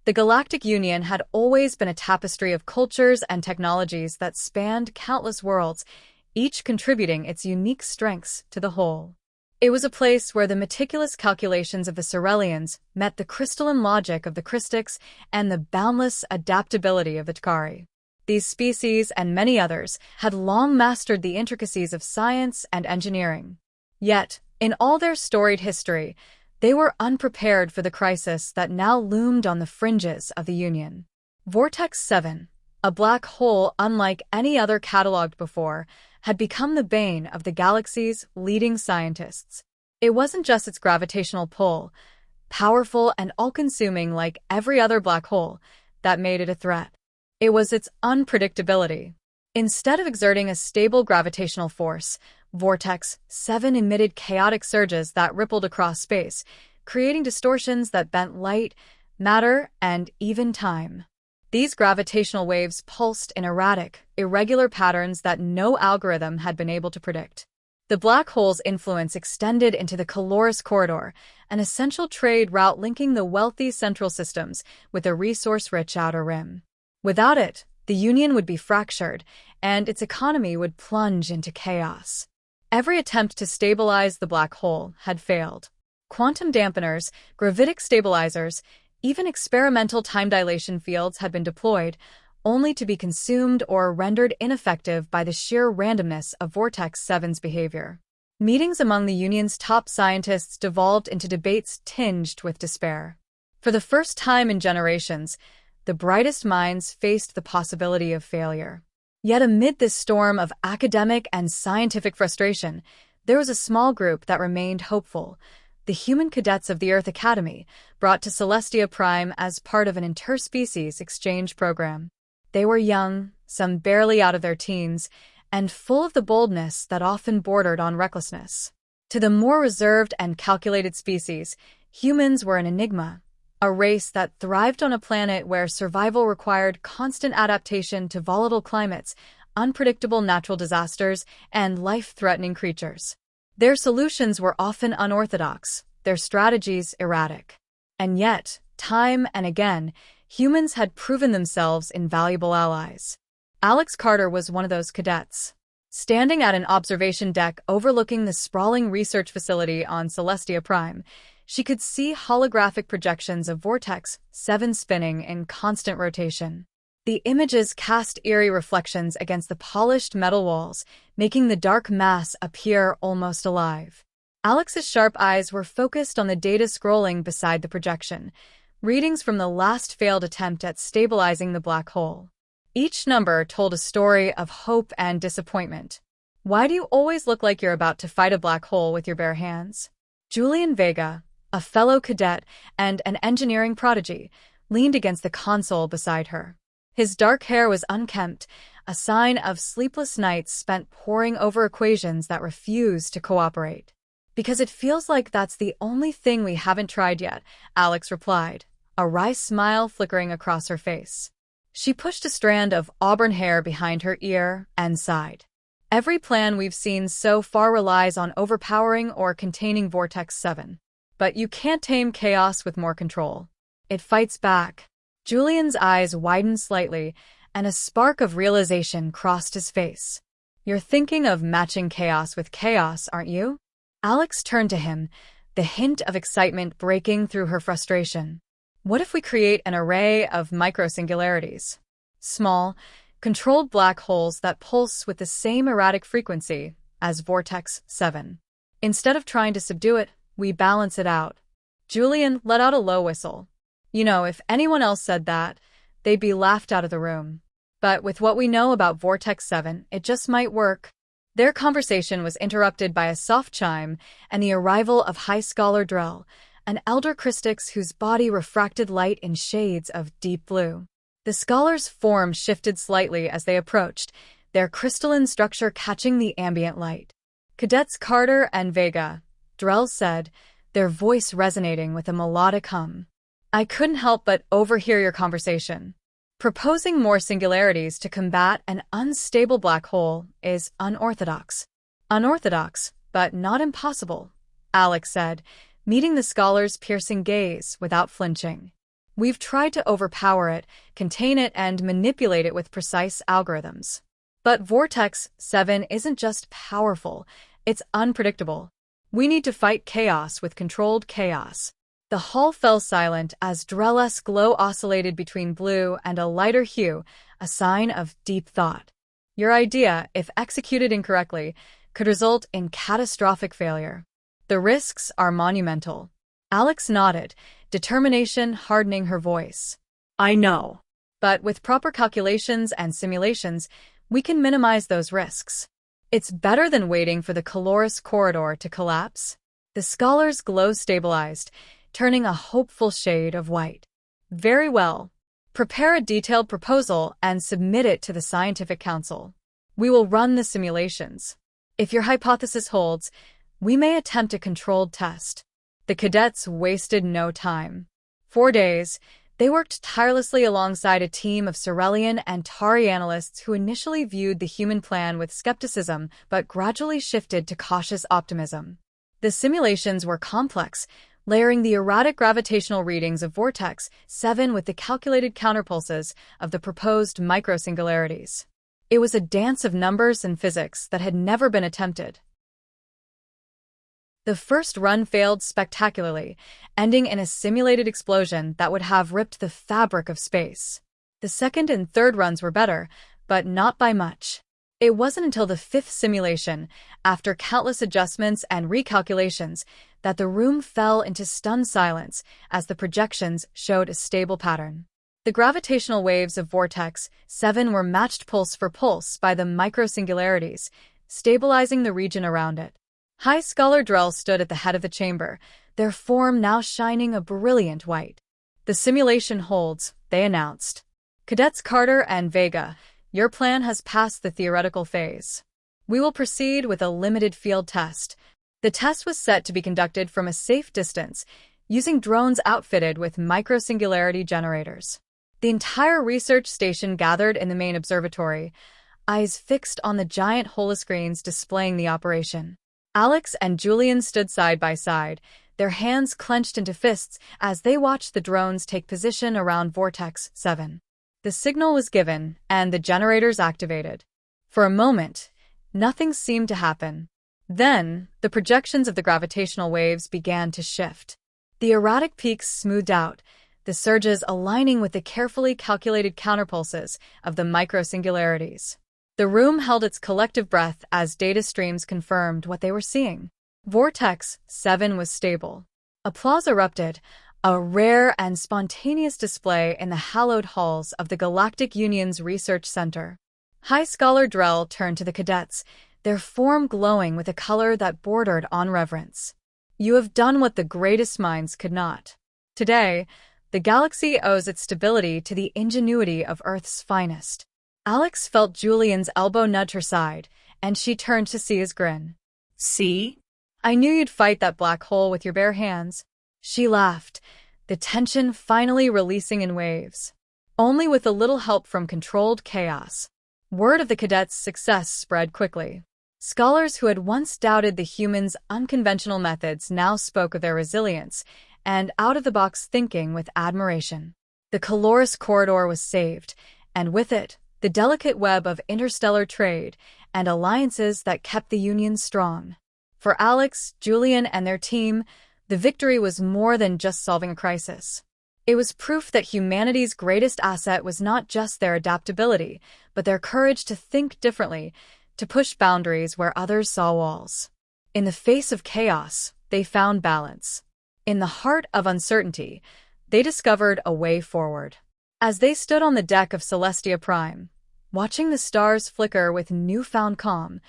The Galactic Union had always been a tapestry of cultures and technologies that spanned countless worlds, each contributing its unique strengths to the whole. It was a place where the meticulous calculations of the Corellians met the crystalline logic of the Christics and the boundless adaptability of the T'Kari. These species and many others had long mastered the intricacies of science and engineering. Yet, in all their storied history, they were unprepared for the crisis that now loomed on the fringes of the Union. Vortex 7, a black hole unlike any other catalogued before, had become the bane of the galaxy's leading scientists. It wasn't just its gravitational pull, powerful and all-consuming like every other black hole, that made it a threat. It was its unpredictability. Instead of exerting a stable gravitational force, Vortex 7 emitted chaotic surges that rippled across space, creating distortions that bent light, matter, and even time. These gravitational waves pulsed in erratic, irregular patterns that no algorithm had been able to predict. The black hole's influence extended into the Calorus Corridor, an essential trade route linking the wealthy central systems with a resource-rich outer rim. Without it, the Union would be fractured, and its economy would plunge into chaos. Every attempt to stabilize the black hole had failed. Quantum dampeners, gravitic stabilizers, even experimental time dilation fields had been deployed, only to be consumed or rendered ineffective by the sheer randomness of Vortex 7's behavior. Meetings among the Union's top scientists devolved into debates tinged with despair. For the first time in generations, the brightest minds faced the possibility of failure. Yet amid this storm of academic and scientific frustration, there was a small group that remained hopeful. The human cadets of the Earth Academy, brought to SCI.FI as part of an interspecies exchange program. They were young, some barely out of their teens, and full of the boldness that often bordered on recklessness. To the more reserved and calculated species, humans were an enigma, a race that thrived on a planet where survival required constant adaptation to volatile climates, unpredictable natural disasters, and life-threatening creatures. Their solutions were often unorthodox, their strategies erratic. And yet, time and again, humans had proven themselves invaluable allies. Alex Carter was one of those cadets. Standing at an observation deck overlooking the sprawling research facility on SCI.FI, she could see holographic projections of Vortex 7 spinning in constant rotation. The images cast eerie reflections against the polished metal walls, making the dark mass appear almost alive. Alex's sharp eyes were focused on the data scrolling beside the projection, readings from the last failed attempt at stabilizing the black hole. Each number told a story of hope and disappointment. Why do you always look like you're about to fight a black hole with your bare hands? Julian Vega, a fellow cadet and an engineering prodigy, leaned against the console beside her. His dark hair was unkempt, a sign of sleepless nights spent poring over equations that refused to cooperate. Because it feels like that's the only thing we haven't tried yet, Alex replied, a wry smile flickering across her face. She pushed a strand of auburn hair behind her ear and sighed. Every plan we've seen so far relies on overpowering or containing Vortex 7. But you can't tame chaos with more control. It fights back. Julian's eyes widened slightly, and a spark of realization crossed his face. You're thinking of matching chaos with chaos, aren't you? Alex turned to him, the hint of excitement breaking through her frustration. What if we create an array of microsingularities? Small, controlled black holes that pulse with the same erratic frequency as Vortex 7. Instead of trying to subdue it, we balance it out. Julian let out a low whistle. You know, if anyone else said that, they'd be laughed out of the room. But with what we know about Vortex 7, it just might work. Their conversation was interrupted by a soft chime and the arrival of High Scholar Drell, an elder Christix whose body refracted light in shades of deep blue. The scholar's form shifted slightly as they approached, their crystalline structure catching the ambient light. Cadets Carter and Vega, Drell said, their voice resonating with a melodic hum. I couldn't help but overhear your conversation. Proposing more singularities to combat an unstable black hole is unorthodox. Unorthodox, but not impossible, Alex said, meeting the scholar's piercing gaze without flinching. We've tried to overpower it, contain it, and manipulate it with precise algorithms. But Vortex 7 isn't just powerful, it's unpredictable. We need to fight chaos with controlled chaos. The hall fell silent as Drell's glow oscillated between blue and a lighter hue, a sign of deep thought. Your idea, if executed incorrectly, could result in catastrophic failure. The risks are monumental. Alex nodded, determination hardening her voice. I know. But with proper calculations and simulations, we can minimize those risks. It's better than waiting for the calorous corridor to collapse. The scholar's glow stabilized, turning a hopeful shade of white. Very well. Prepare a detailed proposal and submit it to the scientific council. We will run the simulations. If your hypothesis holds, we may attempt a controlled test. The cadets wasted no time. 4 days, they worked tirelessly alongside a team of Cerulean and Tari analysts who initially viewed the human plan with skepticism but gradually shifted to cautious optimism. The simulations were complex, layering the erratic gravitational readings of Vortex 7 with the calculated counterpulses of the proposed microsingularities. It was a dance of numbers and physics that had never been attempted. The first run failed spectacularly, ending in a simulated explosion that would have ripped the fabric of space. The second and third runs were better, but not by much. It wasn't until the fifth simulation, after countless adjustments and recalculations, that the room fell into stunned silence as the projections showed a stable pattern. The gravitational waves of Vortex 7 were matched pulse for pulse by the microsingularities, stabilizing the region around it. High Scholar Drell stood at the head of the chamber, their form now shining a brilliant white. The simulation holds, they announced. Cadets Carter and Vega, your plan has passed the theoretical phase. We will proceed with a limited field test. The test was set to be conducted from a safe distance, using drones outfitted with microsingularity generators. The entire research station gathered in the main observatory, eyes fixed on the giant holoscreens displaying the operation. Alex and Julian stood side by side, their hands clenched into fists as they watched the drones take position around Vortex 7. The signal was given, and the generators activated. For a moment, nothing seemed to happen. Then, the projections of the gravitational waves began to shift. The erratic peaks smoothed out, the surges aligning with the carefully calculated counterpulses of the microsingularities. The room held its collective breath as data streams confirmed what they were seeing. Vortex 7 was stable. Applause erupted, a rare and spontaneous display in the hallowed halls of the Galactic Union's Research Center. High Scholar Drell turned to the cadets, their form glowing with a color that bordered on reverence. You have done what the greatest minds could not. Today, the galaxy owes its stability to the ingenuity of Earth's finest. Alex felt Julian's elbow nudge her side, and she turned to see his grin. See? I knew you'd fight that black hole with your bare hands. She laughed, the tension finally releasing in waves. Only with a little help from controlled chaos. Word of the cadets' success spread quickly. Scholars who had once doubted the humans' unconventional methods now spoke of their resilience and out-of-the-box thinking with admiration. The calorous corridor was saved, and with it, the delicate web of interstellar trade and alliances that kept the Union strong. For Alex, Julian, and their team, the victory was more than just solving a crisis. It was proof that humanity's greatest asset was not just their adaptability, but their courage to think differently, to push boundaries where others saw walls. In the face of chaos, they found balance. In the heart of uncertainty, they discovered a way forward. As they stood on the deck of Celestia Prime, watching the stars flicker with newfound calm,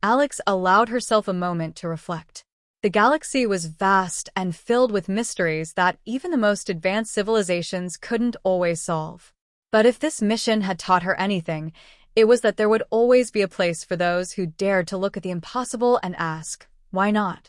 Alex allowed herself a moment to reflect. The galaxy was vast and filled with mysteries that even the most advanced civilizations couldn't always solve. But if this mission had taught her anything, it was that there would always be a place for those who dared to look at the impossible and ask, why not?